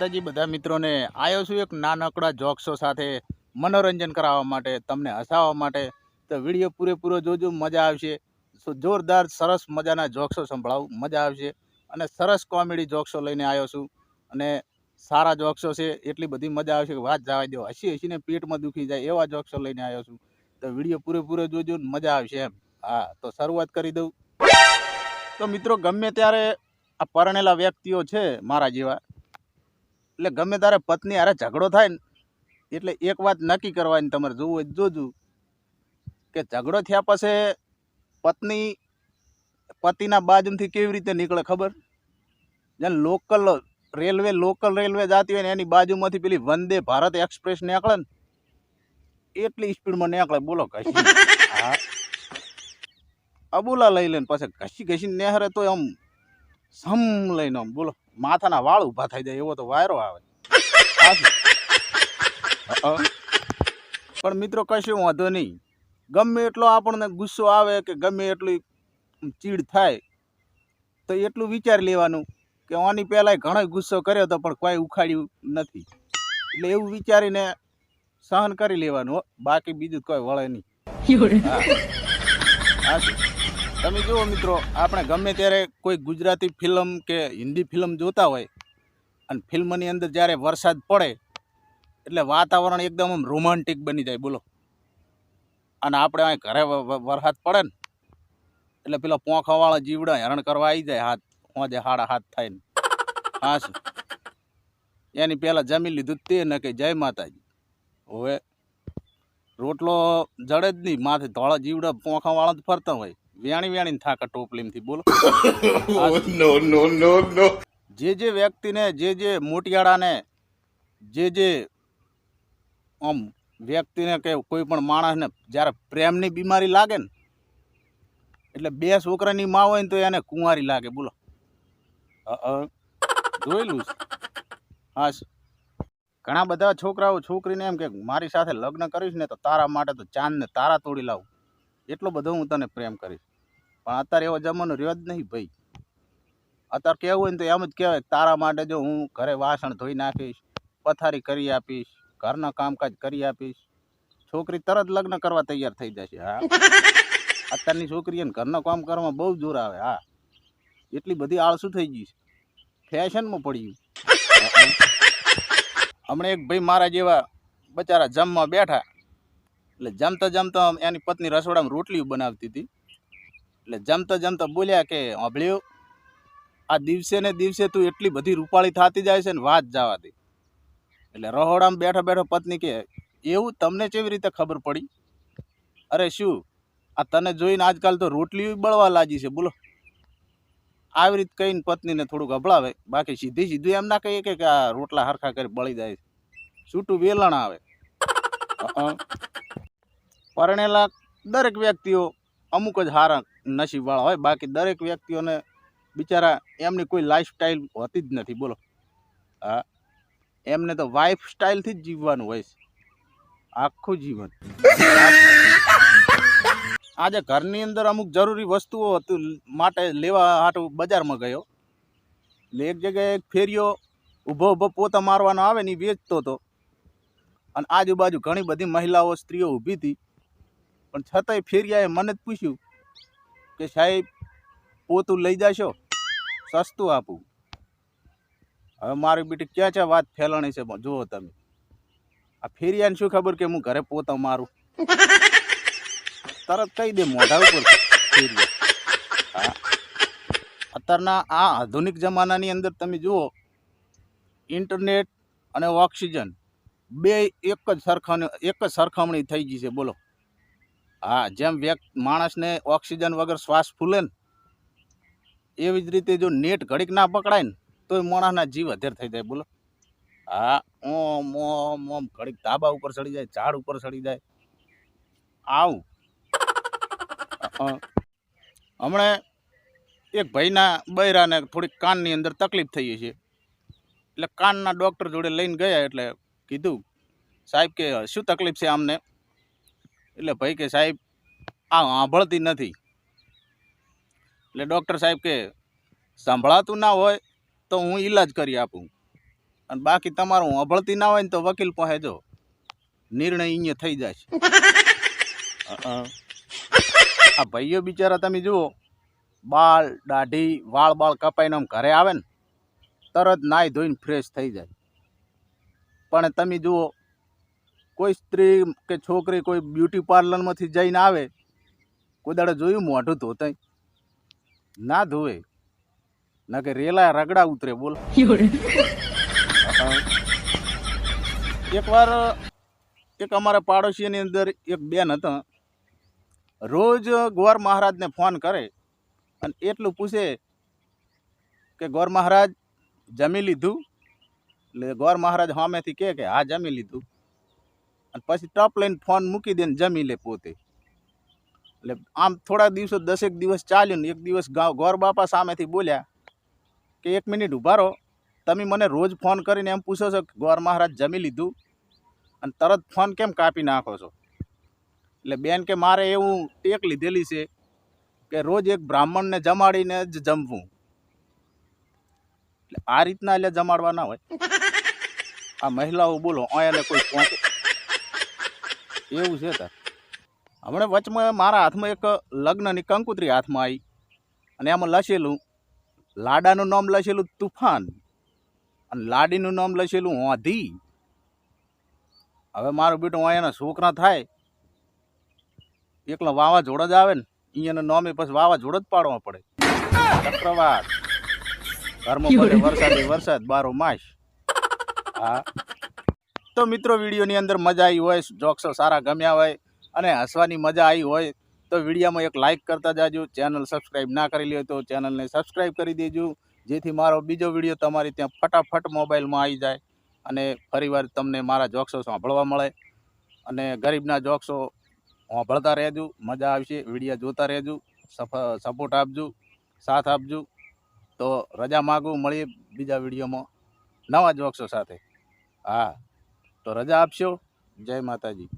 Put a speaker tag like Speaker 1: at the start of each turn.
Speaker 1: માતાજી બધા મિત્રોને આવ્યો છું એક નાનકડા જોક્સો સાથે મનોરંજન કરાવવા માટે, તમને હસાવવા માટે. તો વિડીયો પૂરેપૂરો જોજો, મજા આવશે. જોરદાર સરસ મજાના જોક્સો સંભળાવું, મજા આવશે. અને સરસ કોમેડી જોક્સો લઈને આવ્યો છું અને સારા જોક્સો છે, એટલી બધી મજા આવશે કે વાત જવા દો. હસી હસીને પેટમાં દુખી જાય એવા જોક્સો લઈને આવ્યો છું. તો વિડીયો પૂરેપૂરો જોજો, મજા આવશે એમ. હા, તો શરૂઆત કરી દઉં. તો મિત્રો, ગમે ત્યારે આ પરણેલા વ્યક્તિઓ છે મારા જેવા, એટલે ગમે ત્યારે પત્ની હારે ઝઘડો થાય ને એટલે એક વાત નક્કી કરવાની, તમારે જોવું હોય જોજો કે ઝઘડો થયા પછી પત્ની પતિના બાજુથી કેવી રીતે નીકળે ખબર? જેમ લોકલ રેલવે જતી હોય ને એની બાજુમાંથી પેલી વંદે ભારત એક્સપ્રેસ નીકળે ને એટલી સ્પીડમાં નીકળે. બોલો ઘસી. હા, અબુલા લઈ લઈને પછી ઘસી નેહરે તો આમ સમ લઈને આમ બોલો માથાના વાળ ઊભા થઈ જાય એવો તો વાયરો આવે. પણ મિત્રો, કશું વાંધો નહીં. ગમે એટલો આપણને ગુસ્સો આવે કે ગમે એટલી ચીડ થાય તો એટલું વિચારી લેવાનું કે આની પહેલાં ઘણો ગુસ્સો કર્યો હતો પણ કોઈ ઉખાડ્યું નથી, એટલે એવું વિચારીને સહન કરી લેવાનું. બાકી બીજું કોઈ વળે નહીં. તમે જુઓ મિત્રો, આપણે ગમે ત્યારે કોઈ ગુજરાતી ફિલ્મ કે હિન્દી ફિલ્મ જોતા હોય અને ફિલ્મની અંદર જ્યારે વરસાદ પડે એટલે વાતાવરણ એકદમ આમ રોમાન્ટિક બની જાય. બોલો, અને આપણે અહીં ઘરે વરસાદ પડે ને એટલે પેલા પોંખાવાળા જીવડા હેરાન કરવા આવી જાય, હાથ હોજે હાડા હાથ થાય ને. હા, શું એની પહેલાં જમી લીધું તે ન કે જય માતાજી. હવે રોટલો જડે જ નહીં, માથે ધોળા જીવડા પોંખાવાળા જ ફરતા હોય, વેણીને થાકા ટોપલીમાંથી. બોલો. જે વ્યક્તિને, જે મોટિયાળાને, જે આમ વ્યક્તિને કે કોઈ પણ માણસને જ્યારે પ્રેમની બીમારી લાગે ને એટલે 2 છોકરાની માં હોય ને તો એને કુંવારી લાગે. બોલો, જોયેલું છે. હા, ઘણા બધા છોકરાઓ છોકરીને એમ કે મારી સાથે લગ્ન કરીશ ને તો તારા માટે તો ચાંદ ને તારા તોડી લાવું, એટલો બધો હું તને પ્રેમ કરીશ. પણ અત્યારે એવો જમાનો રહ્યો જ નહીં ભાઈ. અત્યારે કહેવું હોય ને તો એમ જ કહેવાય, તારા માટે જો હું ઘરે વાસણ ધોઈ નાખીશ, પથારી કરી આપીશ, ઘરના કામકાજ કરી આપીશ, છોકરી તરત લગ્ન કરવા તૈયાર થઈ જશે. હા, અત્યારની છોકરીઓને ઘરના કામ કરવામાં બહુ જોર આવે. હા, એટલી બધી આળસુ થઈ ગઈ છે, ફેશનમાં પડી ગયું. હમણાં એક ભાઈ મારા જેવા બચારા જમવા બેઠા, એટલે જમતા એની પત્ની રસોડામાં રોટલી બનાવતી હતી. એટલે જમતા બોલ્યા કે અભળ્યો, આ દિવસે ને દિવસે તું એટલી બધી રૂપાળી થતી જાય છે ને વાત જવા દે. એટલે રહોડામાં બેઠો પત્ની કે એવું તમને કેવી રીતે ખબર પડી? અરે શું, આ તને જોઈને આજકાલ તો રોટલી બળવા લાગી છે. બોલો, આવી રીતે કહીને પત્નીને થોડુંક અભળાવે. બાકી સીધું એમ ના કહીએ કે આ રોટલા હરખા કરી બળી જાય, છૂટું વેલણ આવે. પરણેલા દરેક વ્યક્તિઓ અમુક જ સારા નસીબવાળા હોય, બાકી દરેક વ્યક્તિઓને બિચારા એમની કોઈ લાઈફ સ્ટાઈલ હોતી જ નથી. બોલો. હા, એમને તો વાઇફ સ્ટાઈલથી જ જીવવાનું હોય છે આખું જીવન. આજે ઘરની અંદર અમુક જરૂરી વસ્તુઓ માટે લેવા હાટું બજારમાં ગયો, એટલે એક જગ્યાએ એક ફેરિયો ઊભો પોતા મારવાનો આવે ને એ વેચતો હતો. અને આજુબાજુ ઘણી બધી મહિલાઓ, સ્ત્રીઓ ઊભી હતી, પણ છતાંય ફેરિયાએ મને જ પૂછ્યું કે સાહેબ, પોતું લઈ જશો? સસ્તું આપું. હવે મારી બેટી ક્યાં વાત ફેલાણી છે જુઓ તમે. આ ફેરિયાને શું ખબર કે હું ઘરે પોતા મારું? તરત કહી દે મોઢા ઉપર ફેરિયા. હા, અત્યારના આ આધુનિક જમાનાની અંદર તમે જુઓ, ઇન્ટરનેટ અને ઓક્સિજન બે એક જ સરખામણી થઈ ગઈ છે. બોલો. હા, જેમ માણસને ઓક્સિજન વગર શ્વાસ ફૂલે ને એવી જ રીતે જો નેટ ઘડીક ના પકડાય ને તો માણસના જીવ અધેર થઈ જાય. બોલો. હા, ઓમ ઘડીક ધાબા ઉપર ચડી જાય, ઝાડ ઉપર ચડી જાય. આવું હમણાં એક ભાઈના બૈરાને થોડીક કાનની અંદર તકલીફ થઈ છે, એટલે કાનના ડૉક્ટર જોડે લઈને ગયા. એટલે કીધું, સાહેબ કે શું તકલીફ છે આમને? એટલે ભાઈ કે સાહેબ આ સાંભળતી નથી. એટલે ડૉક્ટર સાહેબ કે સંભળાતું ના હોય તો હું ઈલાજ કરી આપું, અને બાકી તમારું અભળતી ના હોય ને તો વકીલ પાસે જો નિર્ણય અહીંયા થઈ જાય. આ ભાઈઓ બિચારા તમે જુઓ, બાળ દાઢી વાળ બાળ કપાઈને આમ ઘરે આવે ને તરત નાહી ધોઈને ફ્રેશ થઈ જાય. પણ તમે જુઓ, કોઈ સ્ત્રી કે છોકરી કોઈ બ્યુટી પાર્લરમાંથી જઈને આવે, કોઈ દાડે જોયું મોઢું ધોતાય ના ધોવે, ના કે રેલા રગડા ઉતરે. બોલ. એકવાર એક અમારા પાડોશીની અંદર એક બેન હતા, રોજ ગોર મહારાજને ફોન કરે અને એટલું પૂછે કે ગોર મહારાજ જમી લીધું? એટલે ગોર મહારાજ સામેથી કહે કે હા જમી લીધું, અને પછી ટપ લઈને ફોન મૂકી દે ને જમી લે પોતે. એટલે આમ થોડા દિવસો 10 દિવસ ચાલ્યું ને એક દિવસ ગોર બાપા સામેથી બોલ્યા કે 1 મિનિટ ઊભા રહો, તમે મને રોજ ફોન કરીને એમ પૂછો છો કે ગોર મહારાજ જમી લીધું અને તરત ફોન કેમ કાપી નાખો છો? એટલે બેન કે મારે એવું ટેક લીધેલી છે કે રોજ એક બ્રાહ્મણને જમાડીને જ જમવું. એટલે આ રીતના એટલે જમાડવા ના હોય. આ મહિલાઓ બોલો અહીંયા કોઈ પહોંચે એવું છે. તાર હમણાં વચમાં મારા હાથમાં એક લગ્નની કંકુતરી હાથમાં આવી અને એમાં લખેલું, લાડાનું નામ લખેલું તુફાન અને લાડીનું નામ લખેલું હોધી. હવે મારું બેટું અહીંયાના છોકરા થાય એકલા વાવાઝોડા જ આવે ને અહીંયાના નામે પછી વાવાઝોડા જ પાડવા પડે. ચક્રવાત ઘરમાં પડે વરસાદી વરસાદ બારો માસ. હા તો મિત્રો, વિડીયોની અંદર મજા આવી હોય, જોક્સો સારા ગમ્યા હોય અને હસવાની મજા આવી હોય તો વિડીયોમાં એક લાઇક કરતા જાજો. ચેનલ સબસ્ક્રાઈબ ના કરેલી હોય તો ચેનલને સબસ્ક્રાઈબ કરી દેજો, જેથી મારો બીજો વિડીયો તમારી ત્યાં ફટાફટ મોબાઈલમાં આવી જાય અને ફરીવાર તમને મારા જોક્સો સાંભળવા મળે. અને ગરીબના જોક્સો સાંભળતા રહેજો, મજા આવશે. વિડીયો જોતા રહેજો, સપોર્ટ આપજો, સાથ આપજો. તો રજા માગું, મળીએ બીજા વિડીયોમાં નવા જોક્સો સાથે. હા તો રજા આપશો. જય માતાજી.